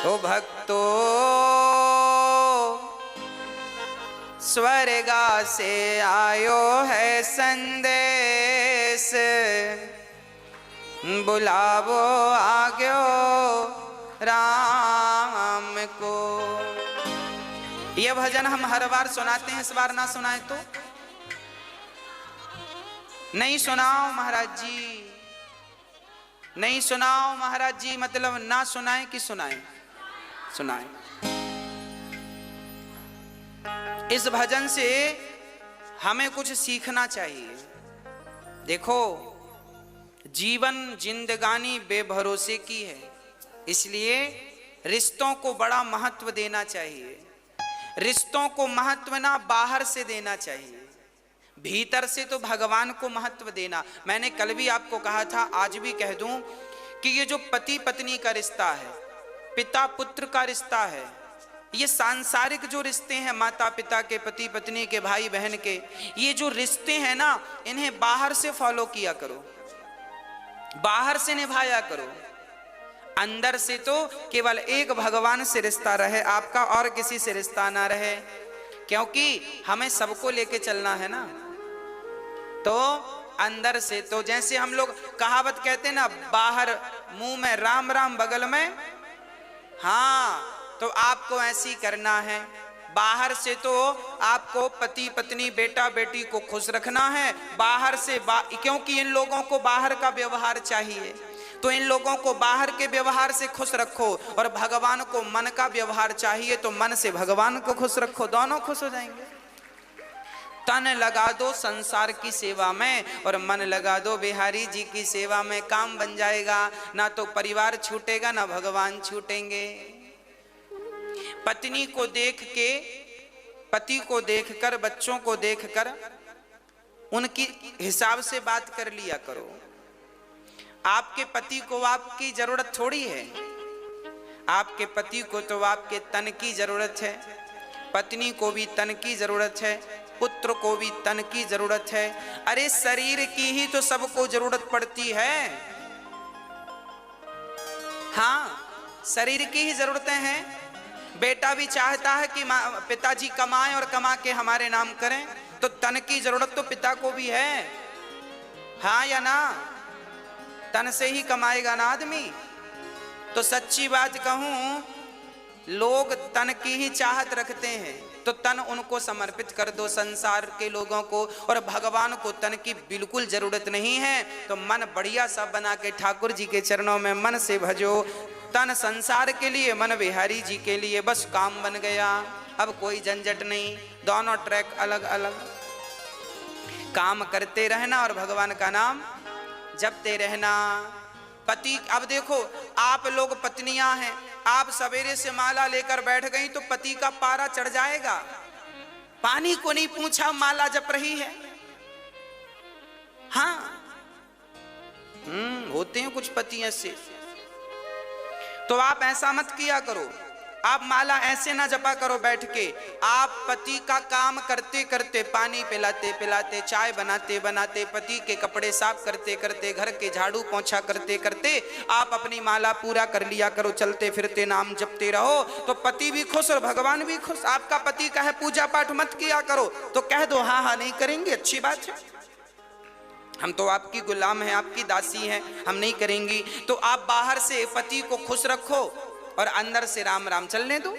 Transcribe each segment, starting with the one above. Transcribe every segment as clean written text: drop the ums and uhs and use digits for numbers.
ओ भक्तो स्वर्गा से आयो है संदेश, बुलावो आग्यो राम को। यह भजन हम हर बार सुनाते हैं, इस बार ना सुनाए तो नहीं सुनाओ महाराज जी, नहीं सुनाओ महाराज जी, मतलब ना सुनाए कि सुनाए? सुनाए। इस भजन से हमें कुछ सीखना चाहिए। देखो, जीवन जिंदगानी बेभरोसे की है, इसलिए रिश्तों को बड़ा महत्व देना चाहिए। रिश्तों को महत्व ना बाहर से देना चाहिए, भीतर से तो भगवान को महत्व देना। मैंने कल भी आपको कहा था, आज भी कह दूं कि ये जो पति पत्नी का रिश्ता है, पिता पुत्र का रिश्ता है, ये सांसारिक जो रिश्ते हैं, माता पिता के, पति पत्नी के, भाई बहन के, ये जो रिश्ते हैं ना, इन्हें बाहर से फॉलो किया करो, बाहर से निभाया करो। अंदर से तो केवल एक भगवान से रिश्ता रहे आपका, और किसी से रिश्ता ना रहे, क्योंकि हमें सबको लेके चलना है ना। तो अंदर से तो जैसे हम लोग कहावत कहते हैं ना, बाहर मुंह में राम राम बगल में, हाँ, तो आपको ऐसी करना है। बाहर से तो आपको पति पत्नी बेटा बेटी को खुश रखना है, बाहर से क्योंकि इन लोगों को बाहर का व्यवहार चाहिए, तो इन लोगों को बाहर के व्यवहार से खुश रखो, और भगवान को मन का व्यवहार चाहिए, तो मन से भगवान को खुश रखो, दोनों खुश हो जाएंगे। तन लगा दो संसार की सेवा में और मन लगा दो बिहारी जी की सेवा में, काम बन जाएगा। ना तो परिवार छूटेगा, ना भगवान छूटेंगे। पत्नी को देख के, पति को देखकर, बच्चों को देखकर उनकी हिसाब से बात कर लिया करो। आपके पति को आपकी जरूरत थोड़ी है, आपके पति को तो आपके तन की जरूरत है, पत्नी को भी तन की जरूरत है, पुत्र को भी तन की जरूरत है। अरे शरीर की ही तो सबको जरूरत पड़ती है, हाँ, शरीर की ही जरूरतें हैं। बेटा भी चाहता है कि पिताजी कमाएं और कमा के हमारे नाम करें, तो तन की जरूरत तो पिता को भी है, हाँ या ना? तन से ही कमाएगा ना आदमी। तो सच्ची बात कहूं, लोग तन की ही चाहत रखते हैं, तो तन उनको समर्पित कर दो संसार के लोगों को, और भगवान को तन की बिल्कुल जरूरत नहीं है। तो मन बढ़िया सा बना के ठाकुर जी के चरणों में मन से भजो। तन संसार के लिए, मन बिहारी जी के लिए, बस काम बन गया। अब कोई झंझट नहीं, दोनों ट्रैक अलग अलग, काम करते रहना और भगवान का नाम जपते रहना। पति, अब देखो आप लोग पत्नियां हैं, आप सवेरे से माला लेकर बैठ गई तो पति का पारा चढ़ जाएगा। पानी को नहीं पूछा, माला जप रही है। हाँ, होते हैं कुछ पति ऐसे। तो आप ऐसा मत किया करो, आप माला ऐसे ना जपा करो बैठ के। आप पति का काम करते करते, पानी पिलाते पिलाते, चाय बनाते बनाते, पति के कपड़े साफ करते करते, घर के झाड़ू पोंछा करते करते आप अपनी माला पूरा कर लिया करो। चलते फिरते नाम जपते रहो, तो पति भी खुश और भगवान भी खुश। आपका पति कहे पूजा पाठ मत किया करो, तो कह दो हाँ हाँ नहीं करेंगे, अच्छी बात है, हम तो आपकी गुलाम हैं, आपकी दासी हैं, हम नहीं करेंगी। तो आप बाहर से पति को खुश रखो और अंदर से राम राम चलने दो।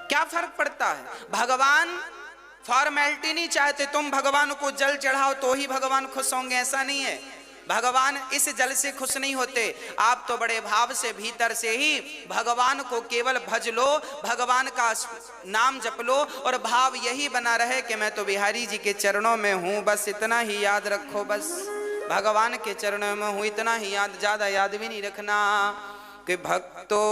क्या फर्क पड़ता है? भगवान फॉर्मेलिटी नहीं चाहते, तुम भगवान को जल चढ़ाओ तो ही भगवान खुश होंगे, ऐसा नहीं है। भगवान इस जल से खुश नहीं होते, आप तो बड़े भाव से भीतर से ही भगवान को केवल भज लो, भगवान का नाम जप लो, और भाव यही बना रहे कि मैं तो बिहारी जी के चरणों में हूं, बस इतना ही याद रखो, बस भगवान के चरणों में हूं, इतना ही याद, ज्यादा याद भी नहीं रखना। कि भक्तो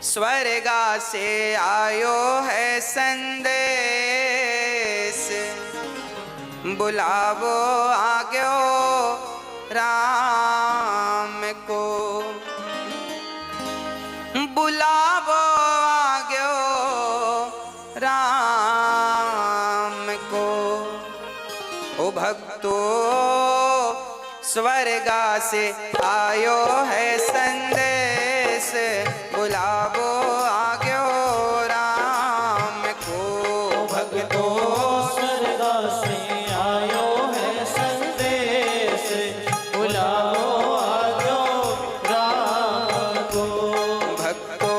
स्वर्गा से आयो है संदेश, बुलावो आग्यो राम को, बुलावो आग्यो राम को। ओ भक्तो स्वर्ग स्वर्गा से आयो है संदेश, बुलावो आग्यो राम को। भक्तो स्वर्गा से आयो है संदेश, बुलाओ आग्यो राम को। भक्तो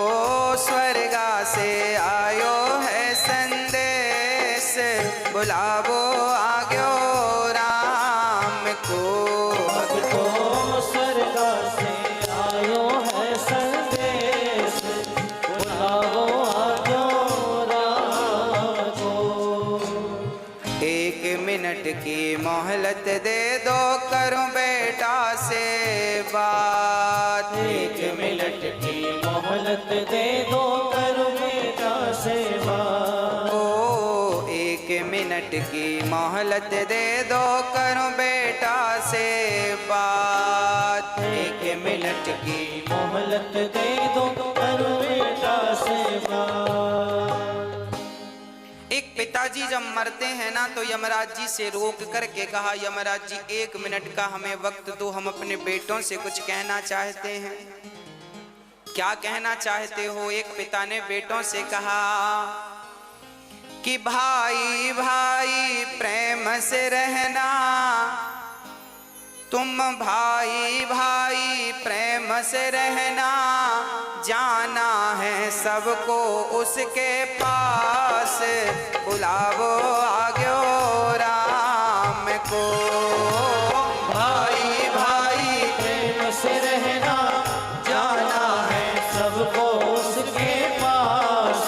स्वर्गा से आयो है संदेश, बुलावो आग्यो राम को। भक्तो स्वर्गा से आयो है संदेश, बुलाओ आग्यो राम को। 1 मिनट की मोहलत दे दो, करूं बेटा से बात। 1 मिनट की मोहलत दे दो, करो बेटा से बात। ओ 1 मिनट की मोहलत दे दो, करूं बेटा से बात। 1 मिनट की मोहलत दे दो, करो बेटा से बात। एक पिताजी जब मरते हैं ना तो यमराज जी से रोक करके कहा, यमराज जी 1 मिनट का हमें वक्त दो, हम अपने बेटों से कुछ कहना चाहते हैं। क्या कहना चाहते हो? एक पिता ने बेटों से कहा कि भाई भाई प्रेम से रहना, तुम भाई भाई प्रेम से रहना, जाना है सबको उसके पास, बुलावो आग्यो राम को। भाई भाई प्रेम से रहना, जाना है सबको उसके पास,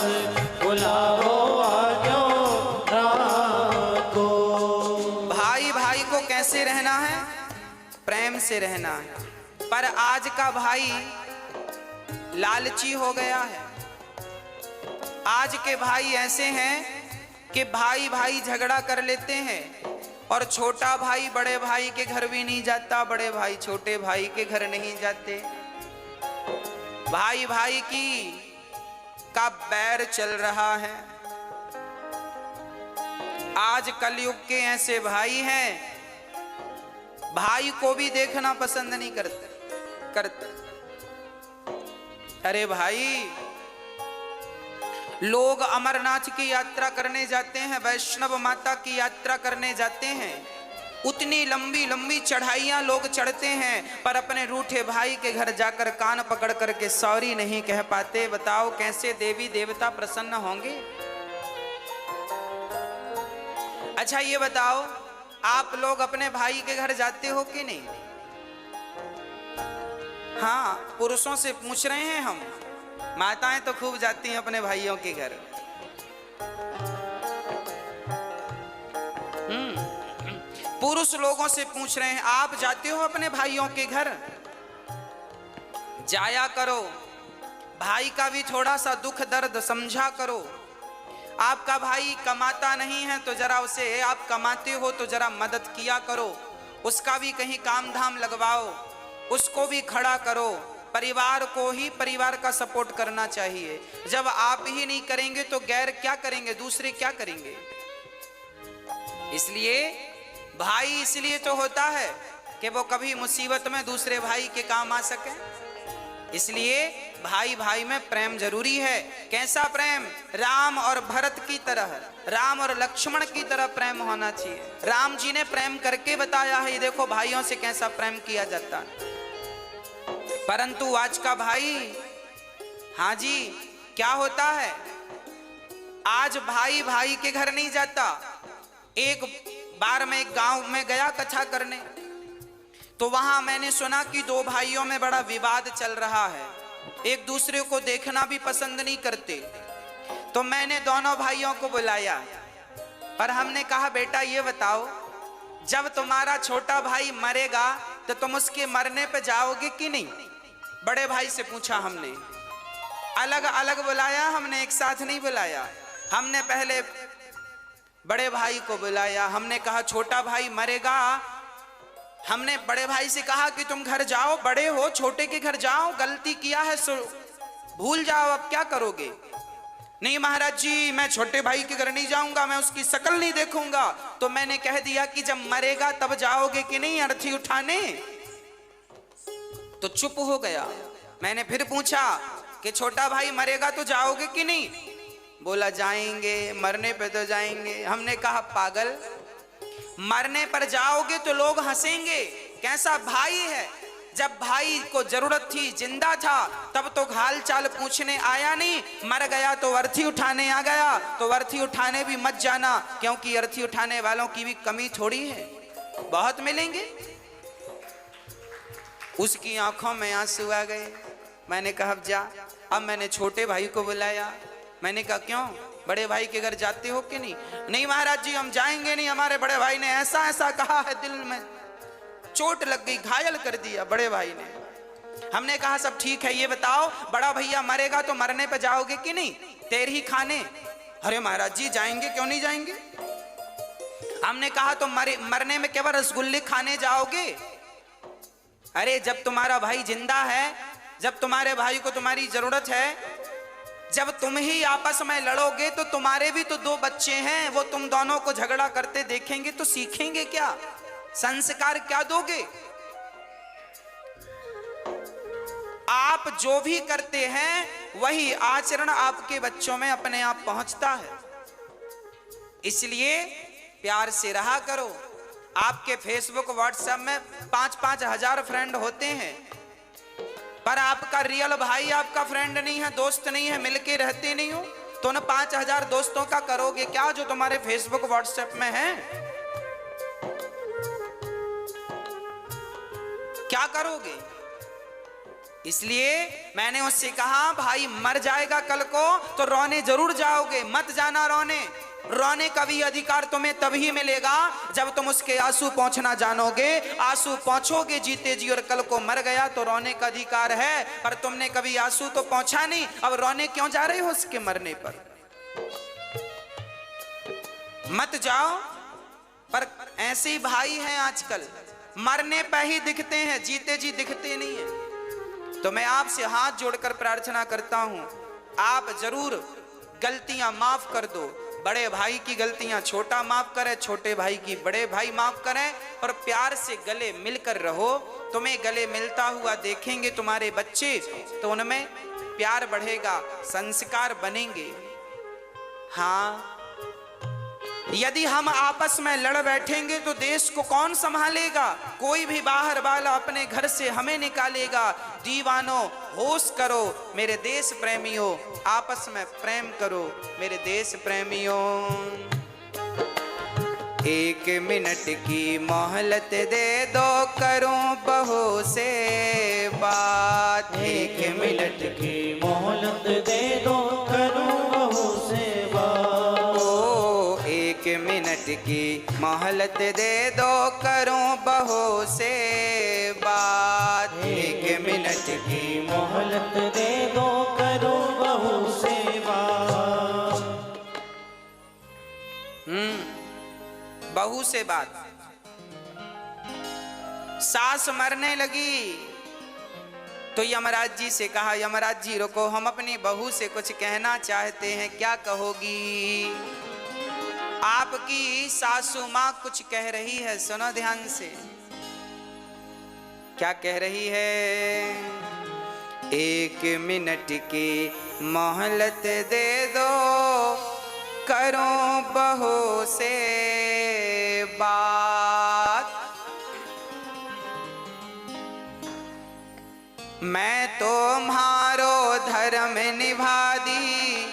बुलाओ आग्यो राम को। भाई भाई को कैसे रहना है? प्रेम से रहना है। पर आज का भाई लालची हो गया है। आज के भाई ऐसे हैं कि भाई भाई झगड़ा कर लेते हैं और छोटा भाई बड़े भाई के घर भी नहीं जाता, बड़े भाई छोटे भाई के घर नहीं जाते। भाई भाई की का बैर चल रहा है। आज कलयुग के ऐसे भाई हैं, भाई को भी देखना पसंद नहीं करते। अरे भाई, लोग अमरनाथ की यात्रा करने जाते हैं, वैष्णव माता की यात्रा करने जाते हैं, उतनी लंबी लंबी चढ़ाइयां लोग चढ़ते हैं, पर अपने रूठे भाई के घर जाकर कान पकड़ करके सॉरी नहीं कह पाते। बताओ कैसे देवी देवता प्रसन्न होंगे? अच्छा ये बताओ, आप लोग अपने भाई के घर जाते हो कि नहीं? हाँ, पुरुषों से पूछ रहे हैं हम। माताएं तो खूब जाती हैं अपने भाइयों के घर। पुरुष लोगों से पूछ रहे हैं, आप जाते हो अपने भाइयों के घर? जाया करो, भाई का भी थोड़ा सा दुख दर्द समझा करो। आपका भाई कमाता नहीं है तो जरा उसे, आप कमाते हो तो जरा मदद किया करो, उसका भी कहीं काम धाम लगवाओ, उसको भी खड़ा करो। परिवार को ही परिवार का सपोर्ट करना चाहिए। जब आप ही नहीं करेंगे तो गैर क्या करेंगे, दूसरे क्या करेंगे? इसलिए भाई इसलिए तो होता है कि वो कभी मुसीबत में दूसरे भाई के काम आ सके। इसलिए भाई भाई में प्रेम जरूरी है। कैसा प्रेम? राम और भरत की तरह, राम और लक्ष्मण की तरह प्रेम होना चाहिए। राम जी ने प्रेम करके बताया है, ये देखो भाइयों से कैसा प्रेम किया जाता है। परंतु आज का भाई, हाँ जी, क्या होता है? आज भाई भाई के घर नहीं जाता। एक बार मैं एक गांव में गया कथा करने, तो वहां मैंने सुना कि दो भाइयों में बड़ा विवाद चल रहा है, एक दूसरे को देखना भी पसंद नहीं करते। तो मैंने दोनों भाइयों को बुलाया, पर हमने कहा बेटा ये बताओ, जब तुम्हारा छोटा भाई मरेगा तो तुम उसके मरने पे जाओगे कि नहीं? बड़े भाई से पूछा हमने। अलग अलग बुलाया हमने, एक साथ नहीं बुलाया। हमने पहले बड़े भाई को बुलाया, हमने कहा छोटा भाई मरेगा। हमने बड़े भाई से कहा कि तुम घर जाओ, बड़े हो, छोटे के घर जाओ, गलती किया है सो भूल जाओ, अब क्या करोगे? नहीं महाराज जी, मैं छोटे भाई के घर नहीं जाऊंगा, मैं उसकी शक्ल नहीं देखूंगा। तो मैंने कह दिया कि जब मरेगा तब जाओगे कि नहीं अर्थी उठाने? तो चुप हो गया। मैंने फिर पूछा कि छोटा भाई मरेगा तो जाओगे कि नहीं? बोला जाएंगे, मरने पे तो जाएंगे। हमने कहा पागल, मरने पर जाओगे तो लोग हंसेंगे, कैसा भाई है। जब भाई को जरूरत थी, जिंदा था, तब तो हाल चाल पूछने आया नहीं, मर गया तो अर्थी उठाने आ गया। तो अर्थी उठाने भी मत जाना, क्योंकि अर्थी उठाने वालों की भी कमी थोड़ी है, बहुत मिलेंगे। उसकी आंखों में आंसू आ गए। मैंने कहा अब जा। अब मैंने छोटे भाई को बुलाया। मैंने कहा क्यों, बड़े भाई के घर जाते हो कि नहीं? नहीं महाराज जी हम जाएंगे नहीं, हमारे बड़े भाई ने ऐसा ऐसा कहा है, दिल में चोट लग गई, घायल कर दिया बड़े भाई ने। हमने कहा सब ठीक है, ये बताओ बड़ा भैया मरेगा तो मरने पे जाओगे कि नहीं, तेर ही खाने? अरे महाराज जी जाएंगे, क्यों नहीं जाएंगे। हमने कहा तो मरने में केवल रसगुल्ले खाने जाओगे? अरे जब तुम्हारा भाई जिंदा है, जब तुम्हारे भाई को तुम्हारी जरूरत है, जब तुम ही आपस में लड़ोगे तो तुम्हारे भी तो दो बच्चे हैं, वो तुम दोनों को झगड़ा करते देखेंगे तो सीखेंगे क्या, संस्कार क्या दोगे? आप जो भी करते हैं वही आचरण आपके बच्चों में अपने आप पहुंचता है। इसलिए प्यार से रहा करो। आपके फेसबुक व्हाट्सएप में 5-5 हजार फ्रेंड होते हैं, पर आपका रियल भाई आपका फ्रेंड नहीं है, दोस्त नहीं है, मिलके रहते नहीं हो, तो उन 5,000 दोस्तों का करोगे क्या जो तुम्हारे फेसबुक व्हाट्सएप में है? क्या करोगे? इसलिए मैंने उससे कहा भाई मर जाएगा कल को तो रोने जरूर जाओगे, मत जाना रोने। रोने का भी अधिकार तुम्हें तभी मिलेगा जब तुम उसके आंसू पहुंचना जानोगे। आंसू पहुंचोगे जीते जी, और कल को मर गया तो रोने का अधिकार है, पर तुमने कभी आंसू तो पहुंचा नहीं, अब रोने क्यों जा रहे हो उसके मरने पर? मत जाओ। पर ऐसे ही भाई हैं आजकल, मरने पर ही दिखते हैं, जीते जी दिखते नहीं है। तो मैं आपसे हाथ जोड़कर प्रार्थना करता हूं, आप जरूर गलतियां माफ कर दो। बड़े भाई की गलतियां छोटा माफ करे, छोटे भाई की बड़े भाई माफ करें, और प्यार से गले मिलकर रहो। तुम्हें गले मिलता हुआ देखेंगे तुम्हारे बच्चे तो उनमें प्यार बढ़ेगा, संस्कार बनेंगे। हाँ, यदि हम आपस में लड़ बैठेंगे तो देश को कौन संभालेगा? कोई भी बाहर वाला अपने घर से हमें निकालेगा। दीवानों होश करो मेरे देश प्रेमियों, आपस में प्रेम करो मेरे देश प्रेमियों। 1 मिनट की मोहलत दे दो, करूं बहू से बात। 1 मिनट की मोहलत दे दो, करूं बहू से बात। 1 मिनट की मोहलत दे दो, करूं बहू से बात। 1 मिनट की मोहलत दे दो, करूं बहू से बात। बहू से बात। सास मरने लगी तो यमराज जी से कहा, यमराज जी रुको, हम अपनी बहू से कुछ कहना चाहते हैं, क्या कहोगी? आपकी सासू माँ कुछ कह रही है, सुनो ध्यान से। क्या कह रही है? 1 मिनट की मोहलत दे दो, करूं बहू से बात। मैं तुम्हारो धर्म निभा दी,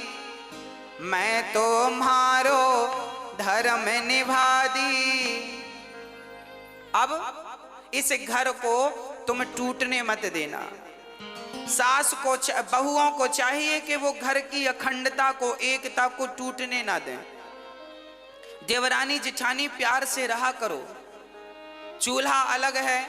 मैं तुम्हारो धर्म निभा दी। अब इस घर को तुम टूटने मत देना। सास को, बहुओं को चाहिए कि वो घर की अखंडता को, एकता को टूटने ना दें। देवरानी जिठानी प्यार से रहा करो। चूल्हा अलग है,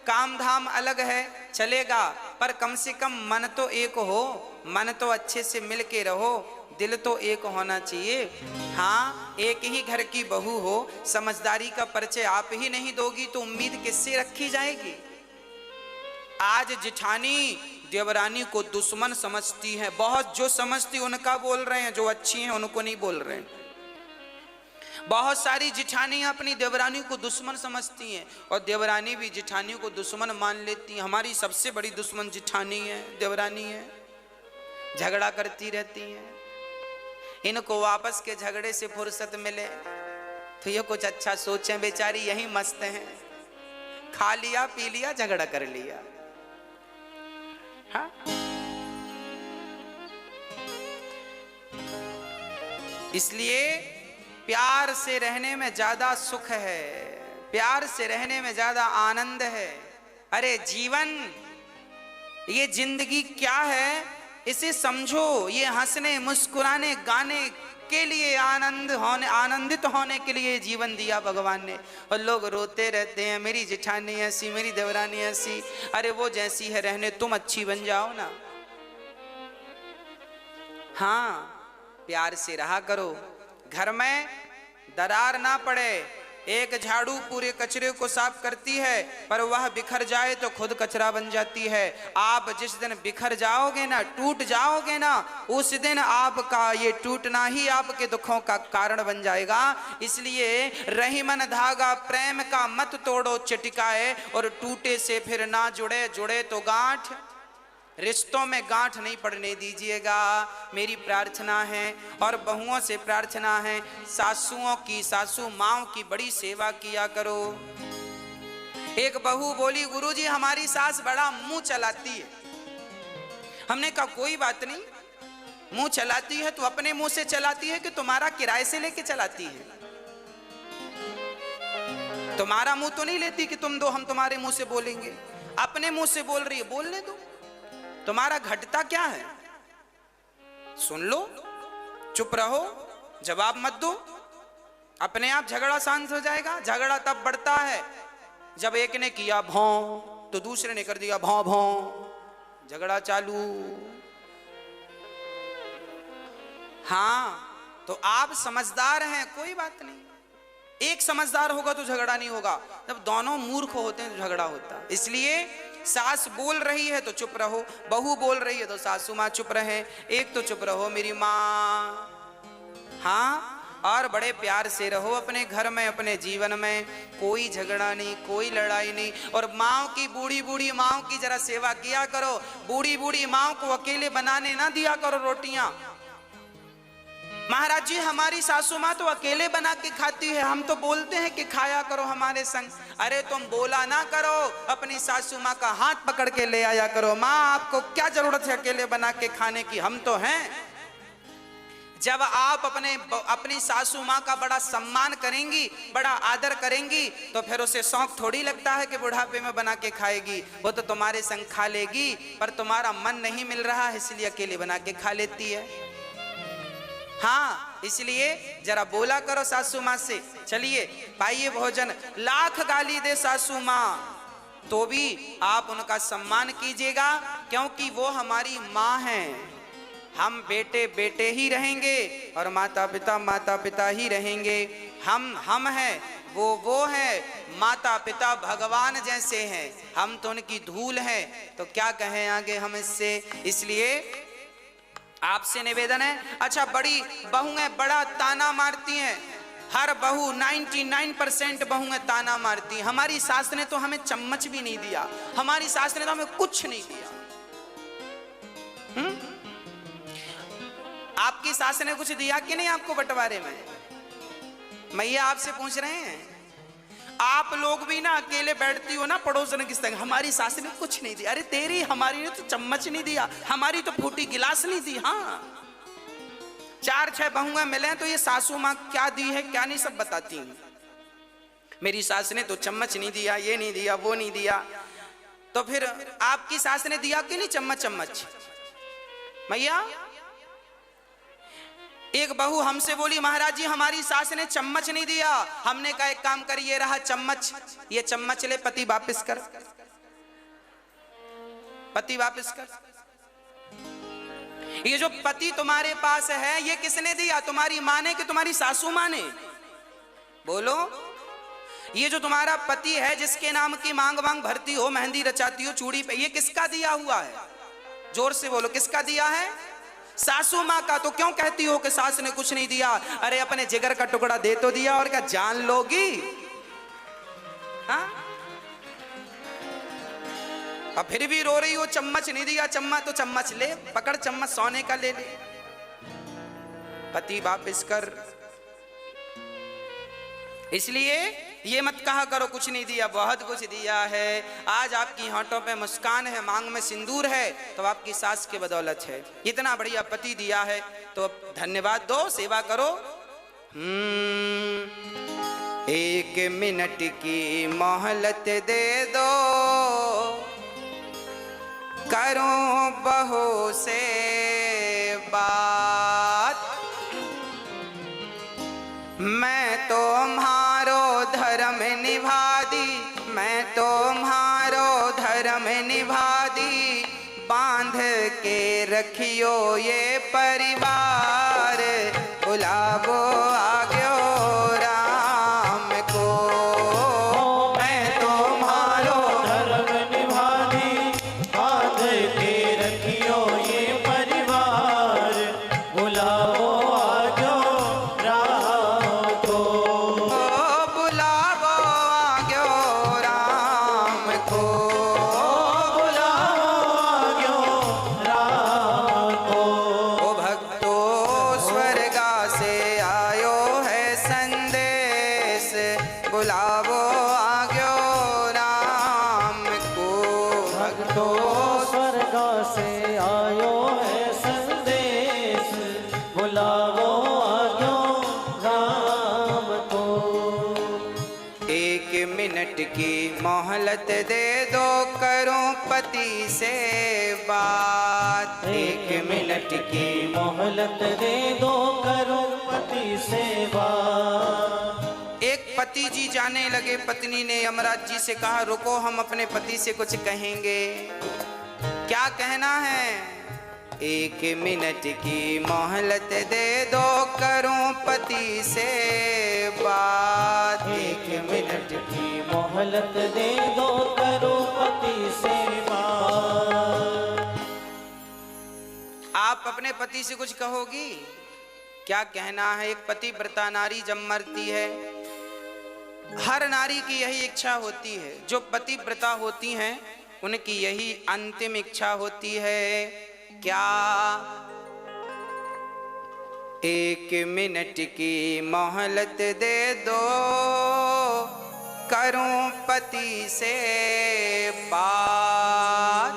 काम धाम अलग है, चलेगा, पर कम से कम मन तो एक हो, मन तो अच्छे से मिल के रहो, दिल तो एक होना चाहिए। हाँ, एक ही घर की बहू हो, समझदारी का परिचय आप ही नहीं दोगी तो उम्मीद किससे रखी जाएगी? आज जिठानी देवरानी को दुश्मन समझती है, बहुत जो समझती उनका बोल रहे हैं, जो अच्छी हैं उनको नहीं बोल रहे हैं। बहुत सारी जिठानियां अपनी देवरानी को दुश्मन समझती हैं और देवरानी भी जिठानियों को दुश्मन मान लेती हैं। हमारी सबसे बड़ी दुश्मन जिठानी है, देवरानी है, झगड़ा करती रहती हैं। इनको वापस के झगड़े से फुर्सत मिले तो ये कुछ अच्छा सोचें, बेचारी यही मस्त हैं, खा लिया पी लिया झगड़ा कर लिया। हाँ? इसलिए प्यार से रहने में ज्यादा सुख है, प्यार से रहने में ज्यादा आनंद है। अरे जीवन, ये जिंदगी क्या है इसे समझो। ये हंसने मुस्कुराने गाने के लिए, आनंदित होने के लिए जीवन दिया भगवान ने। और लोग रोते रहते हैं, मेरी जिठानी ऐसी, मेरी देवरानी ऐसी। अरे वो जैसी है रहने, तुम अच्छी बन जाओ ना। हाँ, प्यार से रहा करो, घर में दरार ना पड़े। एक झाड़ू पूरे कचरे को साफ करती है, पर वह बिखर जाए तो खुद कचरा बन जाती है। आप जिस दिन बिखर जाओगे ना, टूट जाओगे ना, उस दिन आपका ये टूटना ही आपके दुखों का कारण बन जाएगा। इसलिए रही मन धागा प्रेम का मत तोड़ो चटिकाए, और टूटे से फिर ना जुड़े, जुड़े तो गांठ। रिश्तों में गांठ नहीं पड़ने दीजिएगा, मेरी प्रार्थना है। और बहुओं से प्रार्थना है, सासुओं की, सासू माओं की बड़ी सेवा किया करो। एक बहू बोली, गुरुजी हमारी सास बड़ा मुंह चलाती है। हमने कहा कोई बात नहीं, मुंह चलाती है तो अपने मुंह से चलाती है कि तुम्हारा किराए से लेके चलाती है? तुम्हारा मुंह तो नहीं लेती कि तुम दो हम तुम्हारे मुंह से बोलेंगे। अपने मुंह से बोल रही है, बोलने दो। तुम्हारा घटता क्या है? सुन लो, चुप रहो, जवाब मत दो, अपने आप झगड़ा शांत हो जाएगा। झगड़ा तब बढ़ता है जब एक ने किया भौं तो दूसरे ने कर दिया भौं भौं, झगड़ा चालू। हाँ, तो आप समझदार हैं, कोई बात नहीं। एक समझदार होगा तो झगड़ा नहीं होगा, जब दोनों मूर्ख होते हैं तो झगड़ा होता है। इसलिए सास बोल रही है तो चुप रहो, बहू बोल रही है तो सासू माँ चुप रहे, एक तो चुप रहो मेरी माँ। हाँ, और बड़े प्यार से रहो अपने घर में, अपने जीवन में। कोई झगड़ा नहीं, कोई लड़ाई नहीं। और माँ की, बूढ़ी बूढ़ी माँ की जरा सेवा किया करो। बूढ़ी बूढ़ी माँ को अकेले बनाने ना दिया करो रोटियां। महाराज जी हमारी सासू माँ तो अकेले बना के खाती है, हम तो बोलते हैं कि खाया करो हमारे संग। अरे तुम बोला ना करो, अपनी सासू माँ का हाथ पकड़ के ले आया करो। माँ आपको क्या जरूरत है अकेले बना के खाने की, हम तो हैं। जब आप अपनी सासू माँ का बड़ा सम्मान करेंगी, बड़ा आदर करेंगी, तो फिर उसे शौक थोड़ी लगता है कि बुढ़ापे में बना के खाएगी। वो तो तुम्हारे संग खा लेगी, पर तुम्हारा मन नहीं मिल रहा है इसलिए अकेले बना के खा लेती है। हाँ, इसलिए जरा बोला करो सासू माँ से, चलिए पाइए भोजन। लाख गाली दे सासू माँ तो भी आप उनका सम्मान कीजिएगा, क्योंकि वो हमारी माँ हैं। हम बेटे बेटे ही रहेंगे और माता पिता ही रहेंगे। हम हैं, वो है। माता पिता भगवान जैसे हैं, हम तो उनकी धूल हैं, तो क्या कहें आगे हम इससे। इसलिए आपसे निवेदन है। अच्छा, बड़ी बहुएं बड़ा ताना मारती हैं, हर बहू 99% बहुएं ताना मारती हैं। हमारी सास ने तो हमें चम्मच भी नहीं दिया, हमारी सास ने तो हमें कुछ नहीं दिया। आपकी सास ने कुछ दिया कि नहीं आपको बंटवारे में? मैया आपसे पूछ रहे हैं। आप लोग भी ना अकेले बैठती हो ना पड़ोसन के संग, हमारी सास ने कुछ नहीं दिया। अरे तेरी, हमारी ने तो चम्मच नहीं दिया, हमारी तो फूटी गिलास नहीं दी। हाँ, 4-6 बहुएं मिले तो ये सासू माँ क्या दी है क्या नहीं सब बताती हैं। मेरी सास ने तो चम्मच नहीं दिया, ये नहीं दिया, वो नहीं दिया। तो फिर आपकी सास ने दिया कि नहीं चम्मच? मैया, एक बहू हमसे बोली, महाराज जी हमारी सास ने चम्मच नहीं दिया। हमने कहा एक काम कर, ये रहा चम्मच, ये चम्मच ले, पति वापस कर, पति वापस कर। ये जो पति तुम्हारे पास है ये किसने दिया? तुम्हारी माँ ने कि तुम्हारी सासू माँ ने? बोलो। ये जो तुम्हारा पति है जिसके नाम की मांग वांग भरती हो, मेहंदी रचाती हो चूड़ी पे, ये किसका दिया हुआ है? जोर से बोलो, किसका दिया है? सासू माँ का तो क्यों कहती हो कि सास ने कुछ नहीं दिया? अरे अपने जिगर का टुकड़ा दे तो दिया, और क्या जान लोगी? हाँ, अब फिर भी रो रही हो, चम्मच नहीं दिया। चम्मच तो चम्मच ले, पकड़ चम्मच, सोने का ले ले। पति वापिस कर। इसलिए ये मत कहा करो कुछ नहीं दिया, बहुत कुछ दिया है। आज आपकी होंठों पे मुस्कान है, मांग में सिंदूर है, तो आपकी सास की बदौलत है। इतना बढ़िया पति दिया है तो धन्यवाद दो, सेवा करो। एक मिनट की मोहलत दे दो, करूं बहू से बात। मैं तुम्हारो धर्म निभा दी, मैं तुम्हारो धर्म निभा दी। बांध के रखियो ये परिवार, बुलावो आग्यो राम को। मैं तुम्हारो धर्म निभा दी, बांध के रखियो ये परिवार, बुलाओ आजो राम को। बुलावो आग्यो राम को, बुलाओ आजो राम को। ओ भक्तो स्वर्गा से आयो है संदेश, बुलावो आग्यो राम को। भक्तो स्वर्ग से आयो है संदेश, बुलाओ आजो राम को। एक मिनट की मोहलत दे दो, करूं पति से बात। एक मिनट की मोहलत दे दो, करो पति से बात। एक पति जी जाने लगे, पत्नी ने यमराज जी से कहा, रुको हम अपने पति से कुछ कहेंगे। क्या कहना है? एक मिनट की मोहलत दे दो, करूं पति से बात। एक मिनट की मोहलत दे दो, करो पति से बात। आप अपने पति से कुछ कहोगी? क्या कहना है? एक पतिव्रता नारी जब मरती है, हर नारी की यही इच्छा होती है। जो पतिव्रता होती हैं उनकी यही अंतिम इच्छा होती है। क्या? एक मिनट की मोहलत दे दो, करूं पति से बात।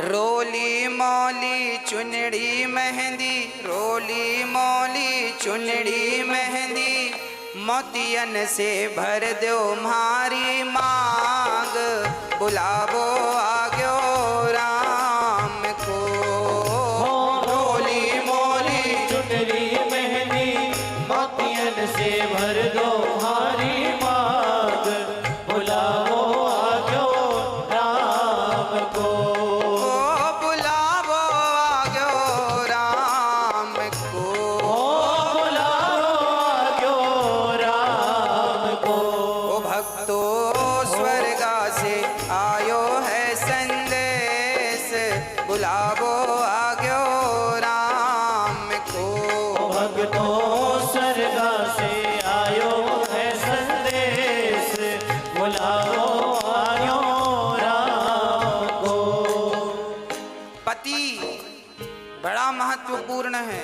रोली मौली चुनड़ी मेहंदी, रोली मौली चुनड़ी मेहंदी, मोतियन से भर दो मारी मांग, बुलावो आग्यो राम को। रोली मौली चुनरी मेहंदी, मोतियन से भर दो हमारी मांग, बुलाओ आजो राम को। बुलावो आग्यो राम को। बुलाओ आजो राम को। ओ भक्तो स्वर्गा से आयो है संदेश, बुलावो आग्यो राम को। भक्तो स्वर्गा से आयो है संदेश, बुलाओ आयो राम को। पति बड़ा महत्वपूर्ण है,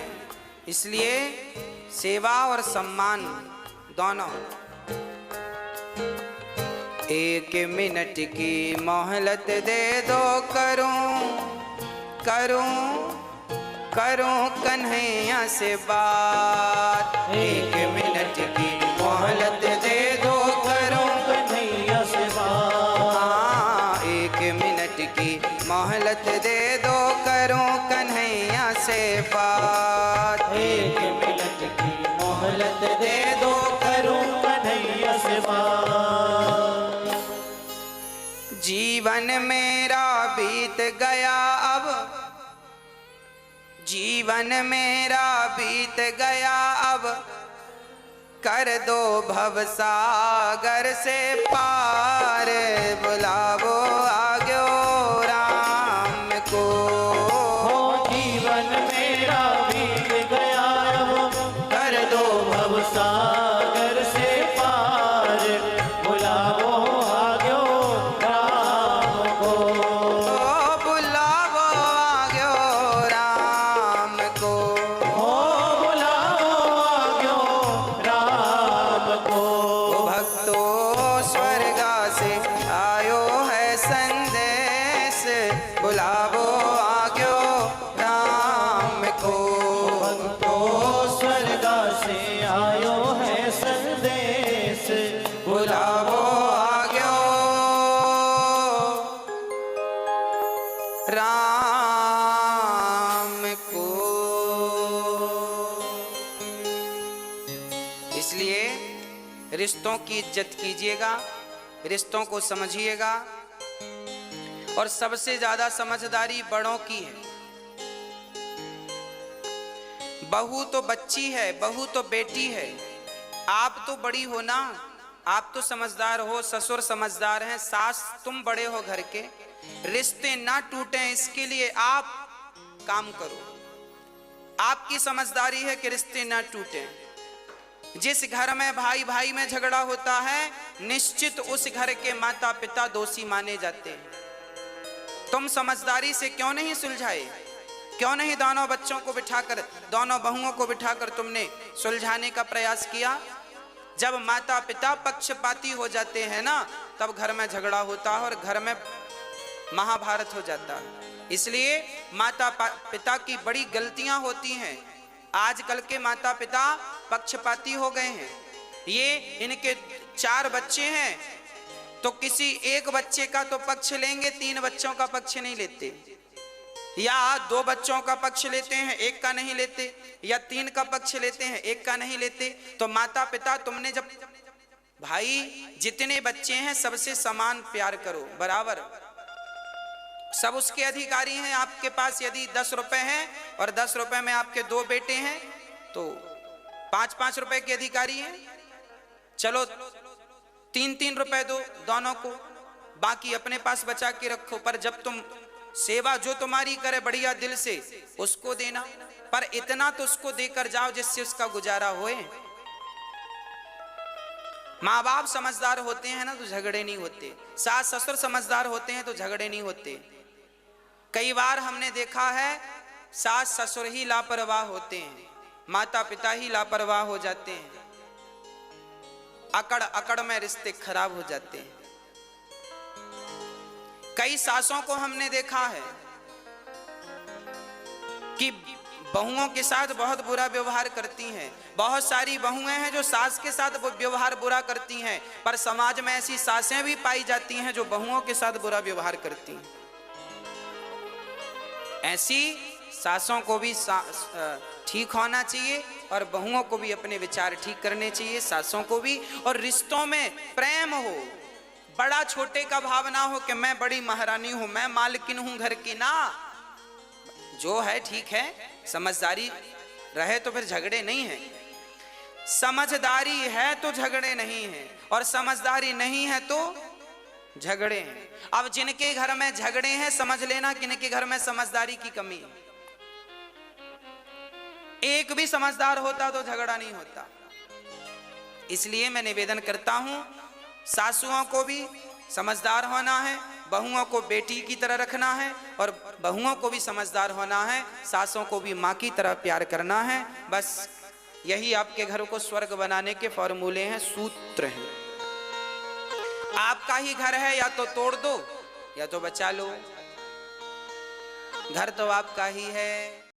इसलिए सेवा और सम्मान दोनों। एक मिनट की मोहलत दे दो, करूं कन्हैया से बात। एक मिनट की मोहलत दे दो, करूं कन्हैया से बात। हाँ, एक मिनट की मोहलत दे दो, करूं कन्हैया से बात। एक मिनट की मोहलत दे दो, करूं कन्हैया से बात। जीवन मेरा बीत गया अब, जीवन मेरा बीत गया अब, कर दो भवसागर से पार, बुलावो आग्यो राम को। हो जीवन बुलावो आग्यो राम को। भक्तों स्वर्ग से आयो है संदेश, बुलावो आग्यो राम को। इसलिए रिश्तों की इज्जत कीजिएगा, रिश्तों को समझिएगा, और सबसे ज्यादा समझदारी बड़ों की है। बहू तो बच्ची है, बहू तो बेटी है, आप तो बड़ी हो ना, आप तो समझदार हो, ससुर समझदार हैं, सास तुम बड़े हो घर के। रिश्ते ना टूटें इसके लिए आप काम करो। आपकी समझदारी है कि रिश्ते ना टूटें। जिस घर में भाई भाई में झगड़ा होता है, निश्चित उस घर के माता पिता दोषी माने जाते हैं। तुम समझदारी से क्यों नहीं सुलझाए? क्यों नहीं दोनों बच्चों को बिठाकर, दोनों बहुओं को बिठाकर तुमने सुलझाने का प्रयास किया? जब माता पिता पक्षपाती हो जाते हैं ना, तब घर में झगड़ा होता है और घर में महाभारत हो जाता है। इसलिए माता पिता की बड़ी गलतियां होती हैं। आजकल के माता पिता पक्षपाती हो गए हैं। ये इनके 4 बच्चे हैं तो किसी एक बच्चे का तो पक्ष लेंगे, 3 बच्चों का पक्ष नहीं लेते, या 2 बच्चों का पक्ष लेते हैं, 1 का नहीं लेते, या 3 का पक्ष लेते हैं, 1 का नहीं लेते। तो माता पिता, तुमने जब भाई जितने बच्चे हैं सबसे समान प्यार करो, बराबर, सब उसके अधिकारी हैं। आपके पास यदि 10 रुपए हैं और 10 रुपए में आपके 2 बेटे हैं तो 5-5 रुपए के अधिकारी हैं। चलो 3-3 रुपए दो दोनों को, बाकी अपने पास बचा के रखो। पर जब तुम सेवा जो तुम्हारी करे बढ़िया दिल से, उसको देना, पर इतना तो उसको देकर जाओ जिससे उसका गुजारा होए। माँ बाप समझदार होते हैं ना तो झगड़े नहीं होते, सास ससुर समझदार होते हैं तो झगड़े नहीं होते। कई बार हमने देखा है सास ससुर ही लापरवाह होते हैं, माता पिता ही लापरवाह हो जाते हैं, अकड़ अकड़ में रिश्ते खराब हो जाते हैं। कई सासों को हमने देखा है कि बहुओं के साथ बहुत बुरा व्यवहार करती हैं। बहुत सारी बहुएं हैं जो सास के साथ व्यवहार बुरा करती हैं, पर समाज में ऐसी सासें भी पाई जाती हैं जो बहुओं के साथ बुरा व्यवहार करती हैं। ऐसी सासों को भी ठीक होना चाहिए और बहुओं को भी अपने विचार ठीक करने चाहिए, सासों को भी। और रिश्तों में प्रेम हो, बड़ा छोटे का भाव ना हो कि मैं बड़ी महारानी हूं, मैं मालकिन हूं घर की, ना। जो है ठीक है, समझदारी रहे तो फिर झगड़े नहीं है। समझदारी है तो झगड़े नहीं है, और समझदारी नहीं है तो झगड़े हैं। अब जिनके घर में झगड़े हैं, समझ लेना कि इनके घर में समझदारी की कमी है। एक भी समझदार होता तो झगड़ा नहीं होता। इसलिए मैं निवेदन करता हूं, सासुओं को भी समझदार होना है, बहुओं को बेटी की तरह रखना है, और बहुओं को भी समझदार होना है, सासों को भी माँ की तरह प्यार करना है। बस यही आपके घर को स्वर्ग बनाने के फॉर्मूले हैं, सूत्र हैं। आपका ही घर है, या तो तोड़ दो या तो बचा लो। घर तो आपका ही है।